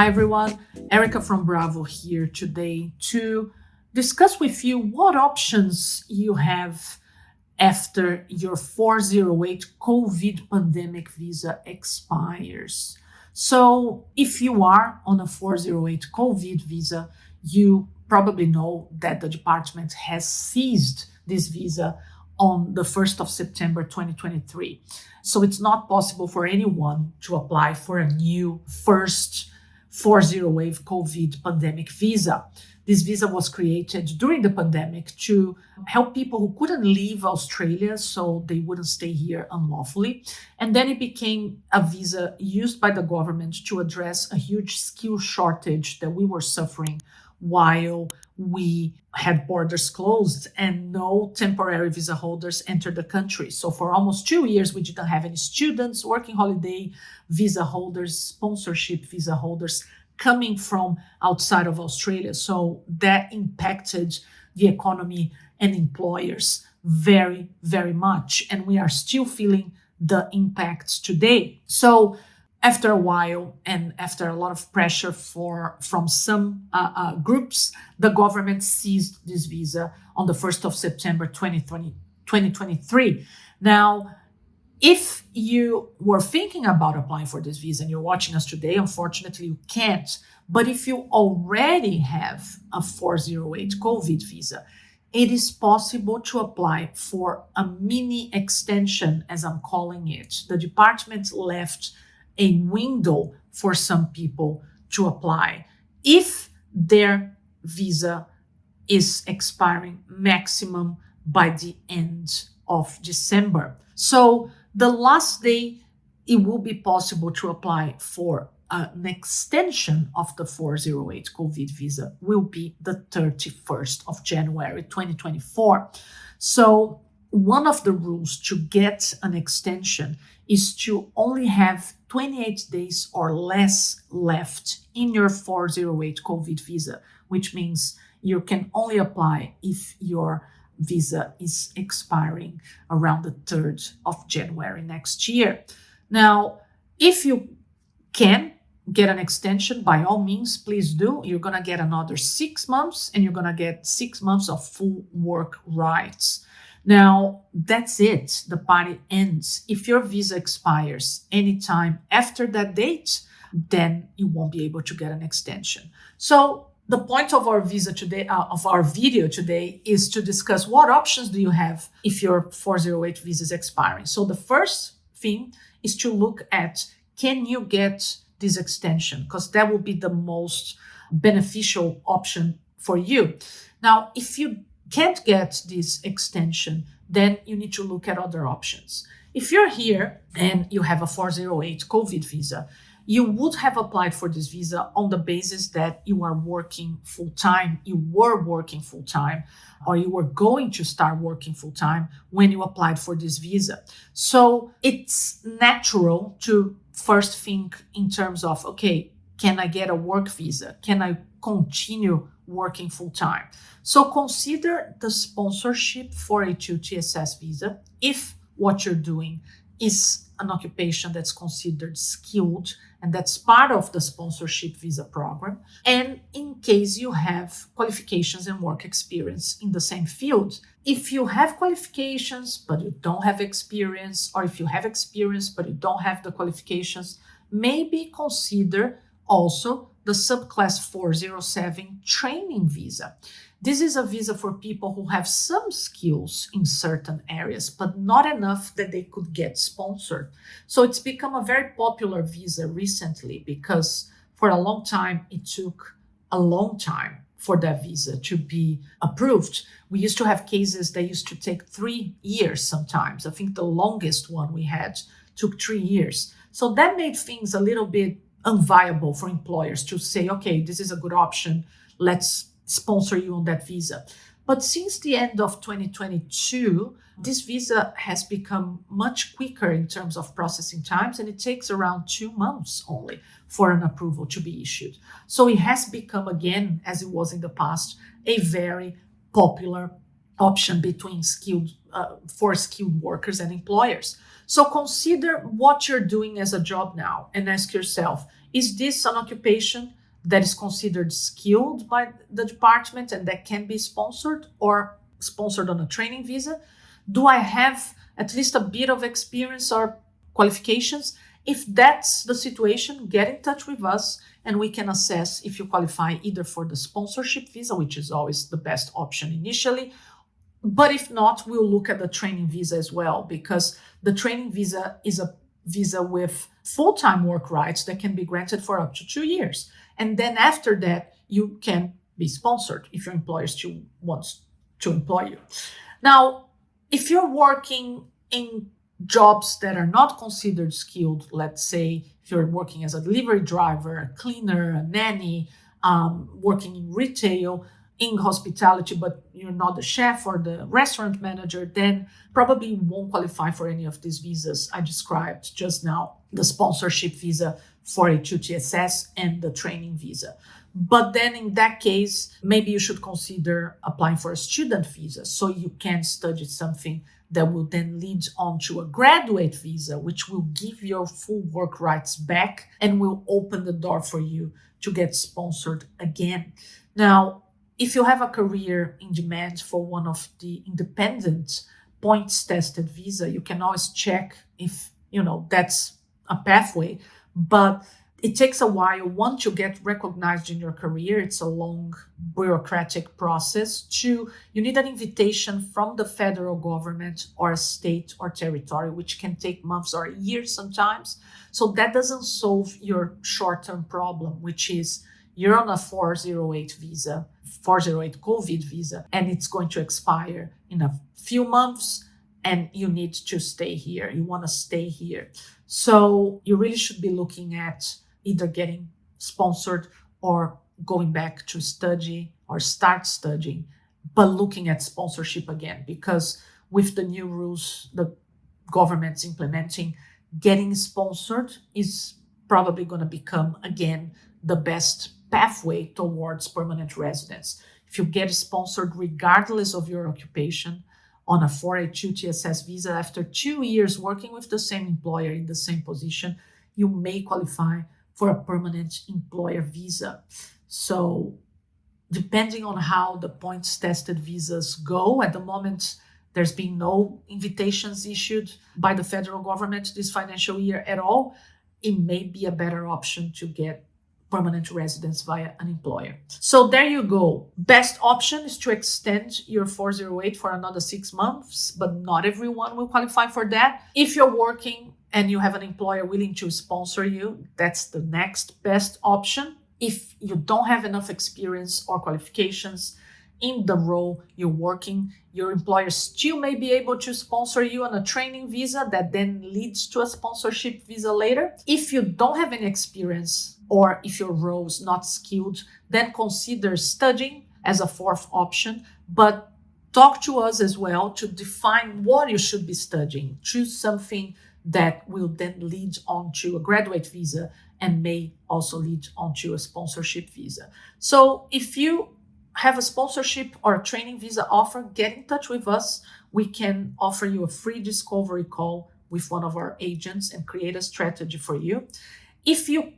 Hi everyone, Erica from Bravo here today to discuss with you what options you have after your 408 COVID pandemic visa expires. So, if you are on a 408 COVID visa, you probably know that the department has seized this visa on the 1st of September 2023. So, it's not possible for anyone to apply for a new first 408 COVID pandemic visa. This visa was created during the pandemic to help people who couldn't leave Australia so they wouldn't stay here unlawfully. And then it became a visa used by the government to address a huge skill shortage that we were suffering while we had borders closed and no temporary visa holders entered the country. So for almost 2 years, we didn't have any students, working holiday visa holders, sponsorship visa holders coming from outside of Australia. So that impacted the economy and employers very, very much. And we are still feeling the impacts today. So after a while and after a lot of pressure from some groups, the government seized this visa on the 1st of September 2023. Now, if you were thinking about applying for this visa and you're watching us today, unfortunately you can't. But if you already have a 408 COVID visa, it is possible to apply for a mini extension, as I'm calling it. The department left a window for some people to apply if their visa is expiring maximum by the end of December. So the last day it will be possible to apply for an extension of the 408 COVID visa will be the 31st of January 2024. So one of the rules to get an extension is to only have 28 days or less left in your 408 COVID visa, which means you can only apply if your visa is expiring around the 3rd of January next year. Now, if you can get an extension, by all means, please do. You're going to get another 6 months and you're going to get 6 months of full work rights. Now, that's it. The party ends. If your visa expires anytime after that date, then you won't be able to get an extension. So the point of our visa today, of our video today, is to discuss what options do you have if your 408 visa is expiring. So the first thing is to look at, can you get this extension? Because that will be the most beneficial option for you. Now, if you can't get this extension, then you need to look at other options. If you're here and you have a 408 COVID visa, you would have applied for this visa on the basis that you are working full-time, you were working full-time, or you were going to start working full-time when you applied for this visa. So it's natural to first think in terms of, okay, can I get a work visa? Can I continue working full-time? So consider the sponsorship for a 2TSS visa if what you're doing is an occupation that's considered skilled and that's part of the sponsorship visa program. And in case you have qualifications and work experience in the same field. If you have qualifications but you don't have experience, or if you have experience but you don't have the qualifications, maybe consider also the Subclass 407 training visa. This is a visa for people who have some skills in certain areas, but not enough that they could get sponsored. So it's become a very popular visa recently because for a long time, it took a long time for that visa to be approved. We used to have cases that used to take 3 years sometimes. I think the longest one we had took 3 years. So that made things a little bit unviable for employers to say, okay, this is a good option. Let's sponsor you on that visa. But since the end of 2022, this visa has become much quicker in terms of processing times, and it takes around 2 months only for an approval to be issued. So it has become, again, as it was in the past, a very popular option between for skilled workers and employers. So consider what you're doing as a job now and ask yourself, is this an occupation that is considered skilled by the department and that can be sponsored or sponsored on a training visa? Do I have at least a bit of experience or qualifications? If that's the situation, get in touch with us and we can assess if you qualify either for the sponsorship visa, which is always the best option initially. But if not, we'll look at the training visa as well, because the training visa is a visa with full-time work rights that can be granted for up to 2 years. And then after that, you can be sponsored if your employer still wants to employ you. Now, if you're working in jobs that are not considered skilled, let's say if you're working as a delivery driver, a cleaner, a nanny, working in retail, in hospitality, but you're not the chef or the restaurant manager, then probably you won't qualify for any of these visas I described just now, the sponsorship visa for H2TSS and the training visa. But then in that case, maybe you should consider applying for a student visa so you can study something that will then lead on to a graduate visa, which will give your full work rights back and will open the door for you to get sponsored again. Now, if you have a career in demand for one of the independent points-tested visa, you can always check if, that's a pathway. But it takes a while. Once you get recognized in your career, it's a long bureaucratic process. You need an invitation from the federal government or a state or territory, which can take months or years sometimes. So that doesn't solve your short-term problem, which is you're on a 408 visa, 408 COVID visa, and it's going to expire in a few months, and you need to stay here. You want to stay here. So you really should be looking at either getting sponsored or going back to study or start studying, but looking at sponsorship again, because with the new rules the government's implementing, getting sponsored is probably going to become again the best pathway towards permanent residence. If you get sponsored regardless of your occupation on a 482 TSS visa after 2 years working with the same employer in the same position, you may qualify for a permanent employer visa. So depending on how the points tested visas go, at the moment there's been no invitations issued by the federal government this financial year at all. It may be a better option to get permanent residence via an employer. So there you go. Best option is to extend your 408 for another 6 months, but not everyone will qualify for that. If you're working and you have an employer willing to sponsor you, that's the next best option. If you don't have enough experience or qualifications in the role you're working, your employer still may be able to sponsor you on a training visa that then leads to a sponsorship visa later. If you don't have any experience or if your role is not skilled, then consider studying as a fourth option, but talk to us as well to define what you should be studying. Choose something that will then lead on to a graduate visa and may also lead on to a sponsorship visa. So if you have a sponsorship or a training visa offer, get in touch with us. We can offer you a free discovery call with one of our agents and create a strategy for you. If you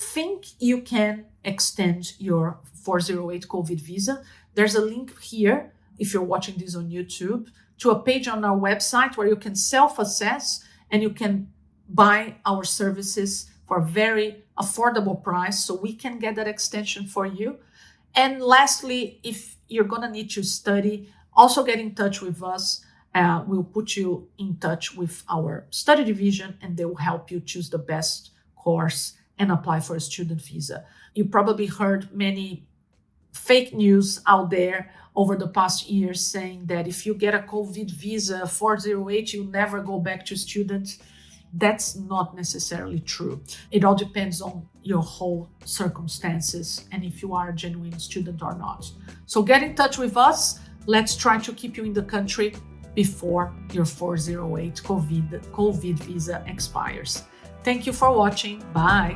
think you can extend your 408 COVID visa, there's a link here, if you're watching this on YouTube, to a page on our website where you can self-assess and you can buy our services for a very affordable price so we can get that extension for you. And lastly, if you're going to need to study, also get in touch with us. We'll put you in touch with our study division and they will help you choose the best course and apply for a student visa. You probably heard many fake news out there over the past years saying that if you get a COVID visa 408, you'll never go back to student. That's not necessarily true. It all depends on your whole circumstances and if you are a genuine student or not. So get in touch with us. Let's try to keep you in the country before your 408 COVID visa expires. Thank you for watching. Bye.